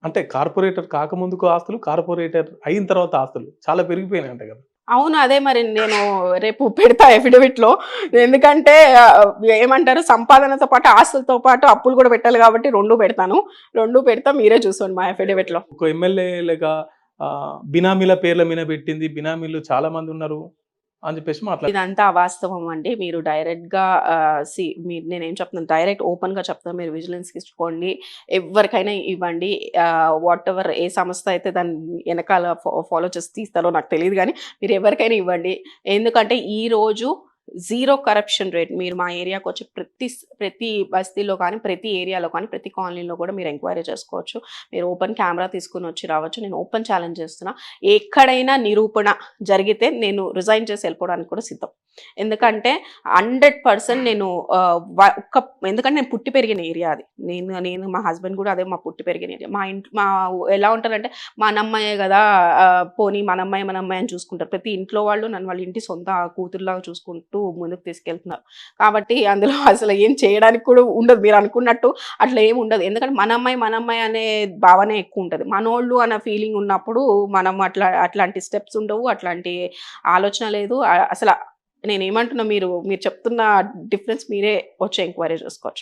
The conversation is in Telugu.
అంటే కార్పొరేటర్ కాకముందుకు ఆస్తులు, కార్పొరేటర్ అయిన తర్వాత ఆస్తులు చాలా పెరిగిపోయినాయంట కదా! అవును. అదే మరి నేను రేపు పెడతా అఫిడవిట్‌లో. ఎందుకంటే ఏమంటారు సంపాదనతో పాటు, ఆస్తులతో పాటు అప్పులు గూడా పెట్టాలి గాబట్టి 2 పెడతాను. 2 పెడతా మీరే చూసుకోండి మా అఫిడవిట్‌లో. ఒక ఎమ్మెల్యేలుగా బినామీల పేర్ల మీద పెట్టింది. బినామీలు చాలా మందున్నారు అని చెప్పేసి ఇదంతా అవాస్తవం అండి. మీరు డైరెక్ట్‌గా మీరు నేనేం చెప్తున్నాను డైరెక్ట్ ఓపెన్‌గా చెప్తాను. మీరు విజిలెన్స్‌కి ఇచ్చుకోండి. ఎవ్వరికైనా ఇవ్వండి. వాటెవర్ ఏ సంస్థ అయితే దాన్ని ఎనకాల ఫాలో చేసి తీస్తారో నాకు తెలీదు గానీ, మీరు ఎవరికైనా ఇవ్వండి. ఎందుకంటే ఈరోజు జీరో కరప్షన్ రేట్ మీరు మా ఏరియాకొచ్చి ప్రతి బస్తీలో కానీ, ప్రతి ఏరియాలో కానీ, ప్రతి కాలనీలో కూడా మీరు ఎంక్వైరీ చేసుకోవచ్చు. మీరు ఓపెన్ కెమెరా తీసుకొనొచ్చి రావచ్చు. నేను ఓపెన్ ఛాలెంజ్ చేస్తున్నా. ఎక్కడైనా నిరూపణ జరిగితే నేను రిజైన్ చేసి వెళ్ళిపోవడానికి కూడా సిద్ధం. ఎందుకంటే 100% నేను ఎందుకంటే నేను పుట్టి పెరిగిన ఏరియా అది. నేను మా హస్బెండ్ కూడా అదే మా పుట్టి పెరిగిన ఏరియా. మా ఎలా ఉంటారంటే మా అన్నమ్మాయే గదా! పోనీ మనమ్మాయి అని చూసుకుంటారు. ప్రతి ఇంట్లో వాళ్ళు నన్ను వాళ్ళ ఇంటి సొంత కూతురులాగా చూసుకుంటూ ముందుకు తీసుకెళ్తున్నారు. కాబట్టి అందులో అసలు ఏం చేయడానికి కూడా ఉండదు. మీరు అనుకున్నట్టు అట్లా ఏమి ఉండదు. ఎందుకంటే మనమ్మాయి అనే భావనే ఎక్కువుంటది. మనోళ్ళు అన్న ఫీలింగ్ ఉన్నప్పుడు మనం అట్లాంటి స్టెప్స్ ఉండవు. అట్లాంటి ఆలోచన లేదు. అసల నేనేమంటున్నా మీరు చెప్తున్న డిఫరెన్స్ మీరే వచ్చి ఎంక్వైరీ చేసుకోవచ్చు.